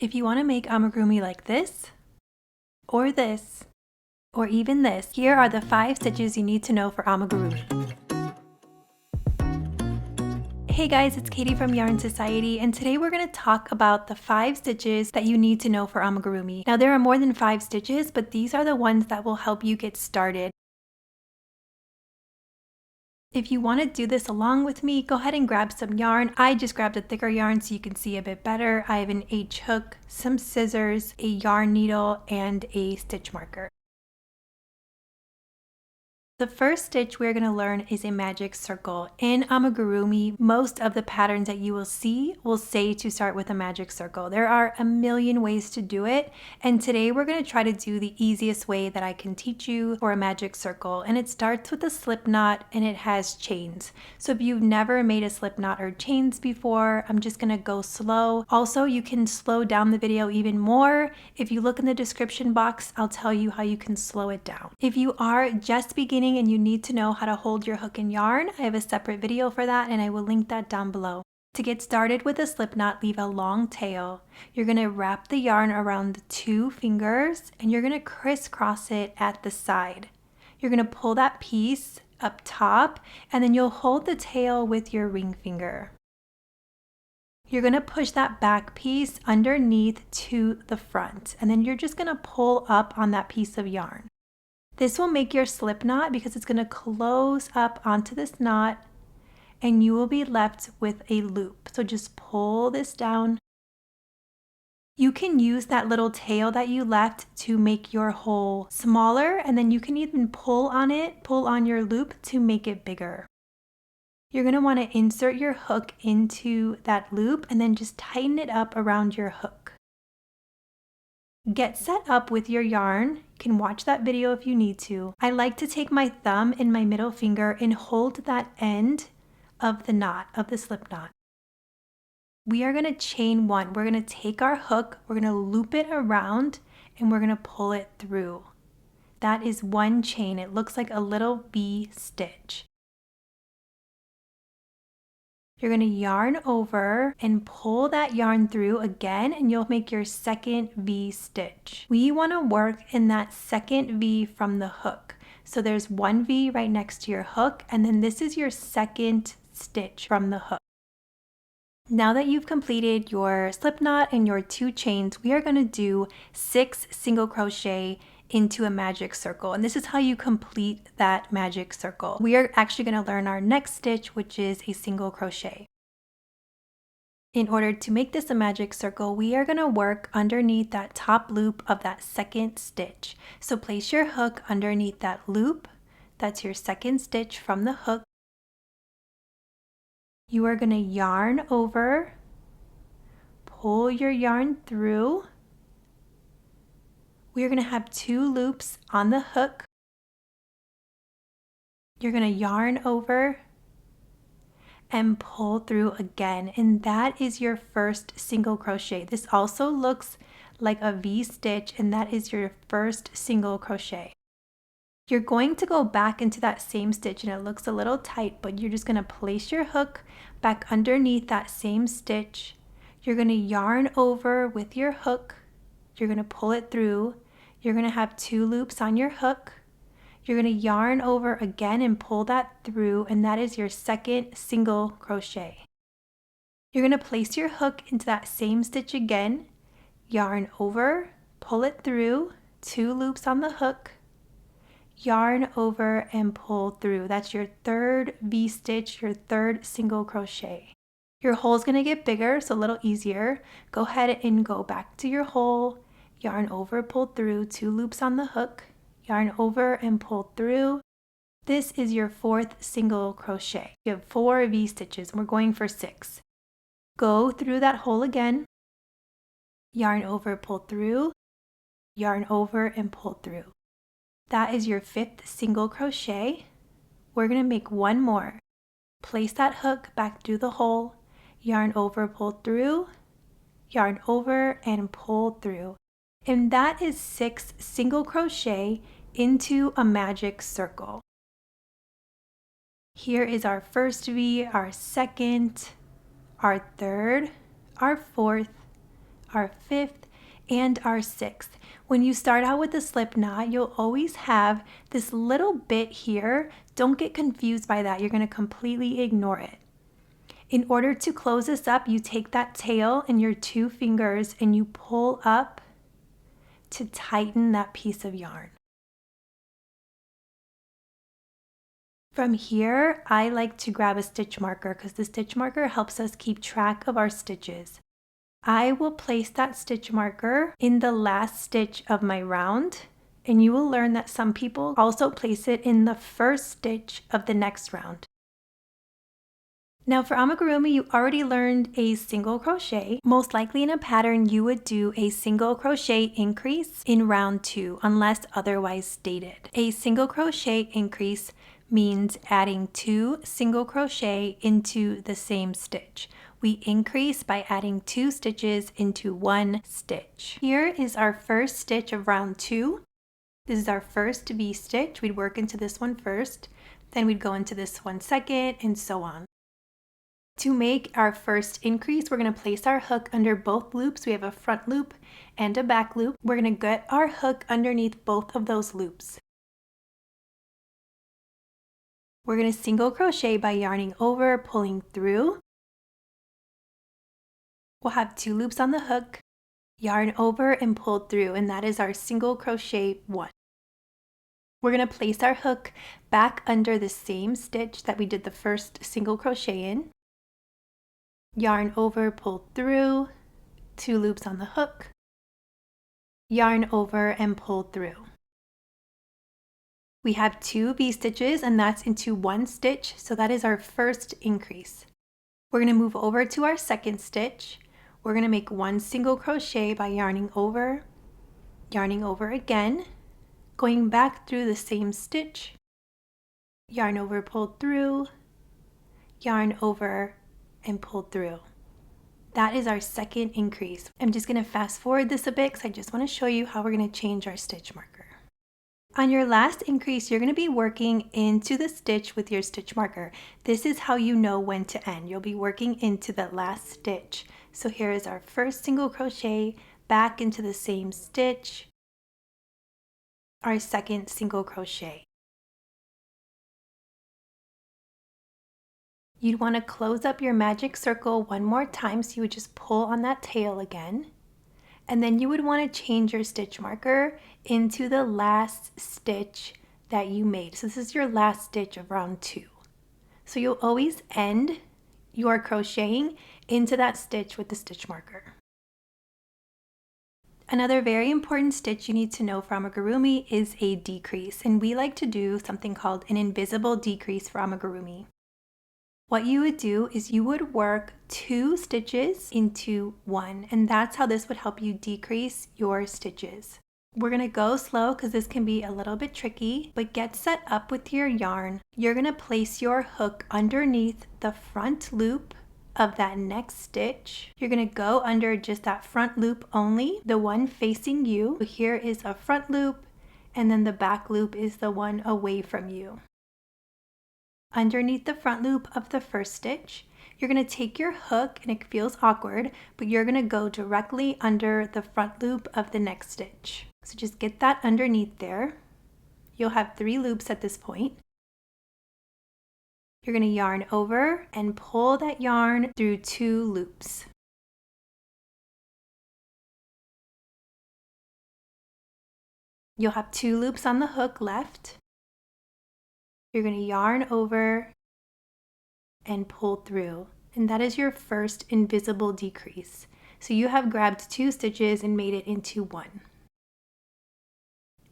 If you want to make amigurumi like this, or even this, here are the 5 stitches you need to know for amigurumi. Hey guys, it's Katie from Yarn Society, and today we're going to talk about the 5 stitches that you need to know for amigurumi. Now there are more than 5 stitches, but these are the ones that will help you get started. If you want to do this along with me, go ahead and grab some yarn. I just grabbed a thicker yarn so you can see a bit better. I have an H hook, some scissors, a yarn needle, and a stitch marker. The first stitch we're going to learn is a magic circle. In amigurumi, most of the patterns that you will see will say to start with a magic circle. There are a million ways to do it, and today we're going to try to do the easiest way that I can teach you for a magic circle, and it starts with a slip knot and it has chains. So if you've never made a slip knot or chains before, I'm just going to go slow. Also, you can slow down the video even more. If you look in the description box, I'll tell you how you can slow it down. If you are just beginning and you need to know how to hold your hook and yarn, I have a separate video for that and I will link that down below. To get started with a slip knot, leave a long tail. You're going to wrap the yarn around the 2 fingers and you're going to crisscross it at the side. You're going to pull that piece up top and then you'll hold the tail with your ring finger. You're going to push that back piece underneath to the front and then you're just going to pull up on that piece of yarn. This will make your slip knot because it's going to close up onto this knot and you will be left with a loop. So just pull this down. You can use that little tail that you left to make your hole smaller, and then you can even pull on your loop to make it bigger. You're going to want to insert your hook into that loop and then just tighten it up around your hook. Get set up with your yarn. You can watch that video if you need to. I like to take my thumb and my middle finger and hold that end of the knot, of the slip knot. We are going to chain 1. We're going to take our hook, we're going to loop it around, and we're going to pull it through. That is 1 chain. It looks like a little V stitch. You're going to yarn over and pull that yarn through again and you'll make your second V stitch. We want to work in that second V from the hook. So there's 1 V right next to your hook and then this is your second stitch from the hook. Now that you've completed your slip knot and your 2 chains, we are going to do 6 single crochet into a magic circle, and this is how you complete that magic circle. We are actually going to learn our next stitch, which is a single crochet. In order to make this a magic circle, we are going to work underneath that top loop of that second stitch. So place your hook underneath that loop. That's your second stitch from the hook. You are going to yarn over, pull your yarn through. We are going to have 2 loops on the hook. You're going to yarn over and pull through again, and that is your first single crochet. This also looks like a V stitch, and that is your first single crochet. You're going to go back into that same stitch and it looks a little tight, but you're just going to place your hook back underneath that same stitch. You're going to yarn over with your hook. You're going to pull it through. You're going to have 2 loops on your hook. You're going to yarn over again and pull that through, and that is your second single crochet. You're going to place your hook into that same stitch again, yarn over, pull it through, 2 loops on the hook, yarn over and pull through. That's your third V stitch, your third single crochet. Your hole is going to get bigger, so a little easier. Go ahead and go back to your hole, yarn over, pull through, 2 loops on the hook, yarn over and pull through. This is your 4th single crochet. You have 4 V stitches and we're going for 6. Go through that hole again, yarn over, pull through, yarn over and pull through. That is your 5th single crochet. We're going to make 1 more. Place that hook back through the hole, yarn over, pull through, yarn over and pull through. And that is 6 single crochet into a magic circle. Here is our first V, our second, our third, our fourth, our 5th, and our 6th. When you start out with a slip knot, you'll always have this little bit here. Don't get confused by that. You're going to completely ignore it. In order to close this up, you take that tail in your 2 fingers and you pull up to tighten that piece of yarn. From here, I like to grab a stitch marker because the stitch marker helps us keep track of our stitches. I will place that stitch marker in the last stitch of my round, and you will learn that some people also place it in the first stitch of the next round. Now for amigurumi, you already learned a single crochet. Most likely in a pattern, you would do a single crochet increase in round 2 unless otherwise stated. A single crochet increase means adding 2 single crochet into the same stitch. We increase by adding 2 stitches into 1 stitch. Here is our first stitch of round 2. This is our first V stitch. We'd work into this one first, then we'd go into this one second, and so on. To make our first increase, we're going to place our hook under both loops. We have a front loop and a back loop. We're going to get our hook underneath both of those loops. We're going to single crochet by yarning over, pulling through. We'll have 2 loops on the hook, yarn over and pull through, and that is our single crochet 1. We're going to place our hook back under the same stitch that we did the first single crochet in. Yarn over, pull through, 2 loops on the hook, yarn over and pull through. We have 2 V-stitches and that's into 1 stitch, so that is our first increase. We're going to move over to our second stitch. We're going to make 1 single crochet by yarning over again, going back through the same stitch, yarn over, pull through, yarn over, and pull through. That is our second increase. I'm just going to fast forward this a bit because I just want to show you how we're going to change our stitch marker. On your last increase, you're going to be working into the stitch with your stitch marker. This is how you know when to end. You'll be working into the last stitch. So here is our first single crochet, back into the same stitch, our second single crochet. You'd want to close up your magic circle one more time, so you would just pull on that tail again. And then you would want to change your stitch marker into the last stitch that you made. So this is your last stitch of round 2. So you'll always end your crocheting into that stitch with the stitch marker. Another very important stitch you need to know for amigurumi is a decrease, and we like to do something called an invisible decrease for amigurumi. What you would do is you would work 2 stitches into 1, and that's how this would help you decrease your stitches. We're going to go slow because this can be a little bit tricky, but get set up with your yarn. You're going to place your hook underneath the front loop of that next stitch. You're going to go under just that front loop only, the one facing you. So here is a front loop, and then the back loop is the one away from you. Underneath the front loop of the first stitch, you're going to take your hook, and it feels awkward, but you're going to go directly under the front loop of the next stitch. So just get that underneath there. You'll have 3 loops at this point. You're going to yarn over and pull that yarn through 2 loops. You'll have 2 loops on the hook left. You're going to yarn over and pull through, and that is your first invisible decrease. So you have grabbed 2 stitches and made it into 1.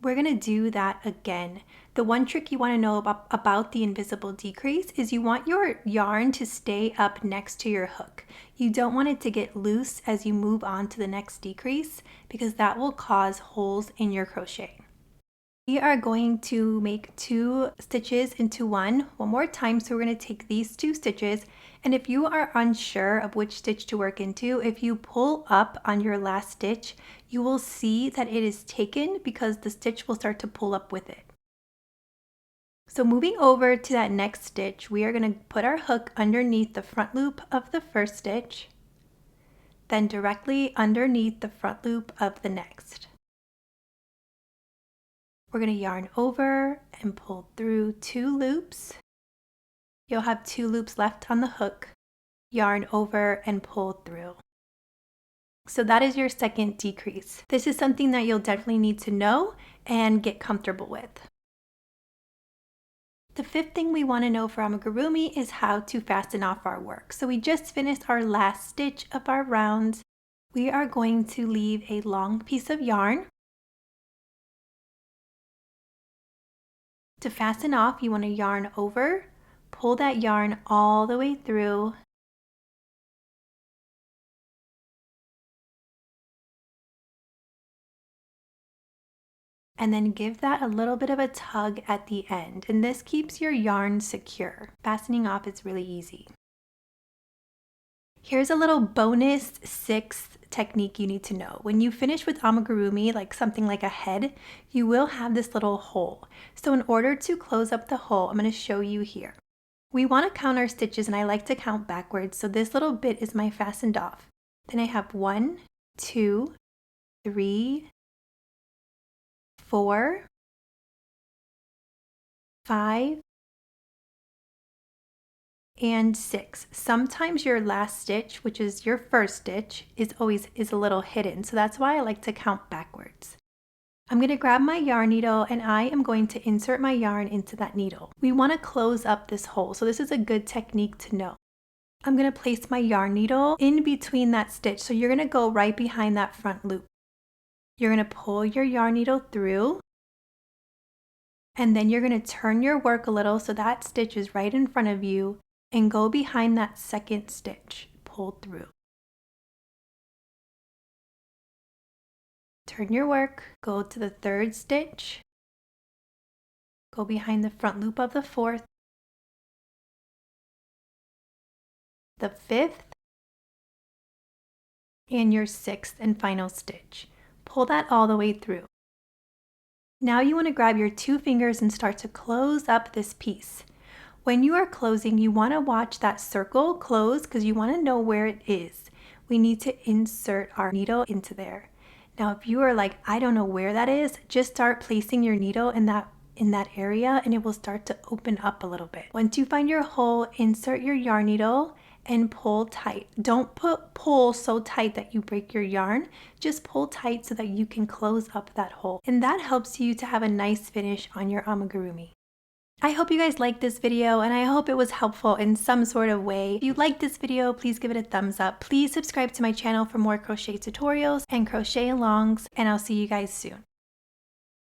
We're going to do that again. The one trick you want to know about the invisible decrease is you want your yarn to stay up next to your hook. You don't want it to get loose as you move on to the next decrease, because that will cause holes in your crochet. We are going to make 2 stitches into 1 more time, so we're going to take these 2 stitches, and if you are unsure of which stitch to work into, if you pull up on your last stitch, you will see that it is taken because the stitch will start to pull up with it. So moving over to that next stitch, we are going to put our hook underneath the front loop of the first stitch, then directly underneath the front loop of the next. We're going to yarn over and pull through 2 loops. You'll have 2 loops left on the hook. Yarn over and pull through. So that is your second decrease. This is something that you'll definitely need to know and get comfortable with. The 5th thing we want to know for amigurumi is how to fasten off our work. So we just finished our last stitch of our rounds. We are going to leave a long piece of yarn. To fasten off, you want to yarn over, pull that yarn all the way through, and then give that a little bit of a tug at the end, and this keeps your yarn secure. Fastening off is really easy. Here's a little bonus 6th technique you need to know. When you finish with amigurumi, like something like a head, you will have this little hole. So in order to close up the hole, I'm going to show you here. We want to count our stitches, and I like to count backwards, so this little bit is my fastened off. Then I have 1, 2, 3, 4, 5, and 6. Sometimes your last stitch, which is your first stitch, is a little hidden, so that's why I like to count backwards. I'm going to grab my yarn needle and I am going to insert my yarn into that needle. We want to close up this hole, so this is a good technique to know. I'm going to place my yarn needle in between that stitch, so you're going to go right behind that front loop. You're going to pull your yarn needle through, and then you're going to turn your work a little so that stitch is right in front of you, and go behind that second stitch. Pull through. Turn your work, go to the 3rd stitch, go behind the front loop of the 4th, the 5th, and your 6th and final stitch. Pull that all the way through. Now you want to grab your 2 fingers and start to close up this piece. When you are closing, you want to watch that circle close because you want to know where it is. We need to insert our needle into there. Now, if you are like, I don't know where that is, just start placing your needle in that area and it will start to open up a little bit. Once you find your hole, insert your yarn needle and pull tight. Don't pull so tight that you break your yarn. Just pull tight so that you can close up that hole. And that helps you to have a nice finish on your amigurumi. I hope you guys liked this video and I hope it was helpful in some sort of way. If you liked this video, please give it a thumbs up. Please subscribe to my channel for more crochet tutorials and crochet alongs, and I'll see you guys soon.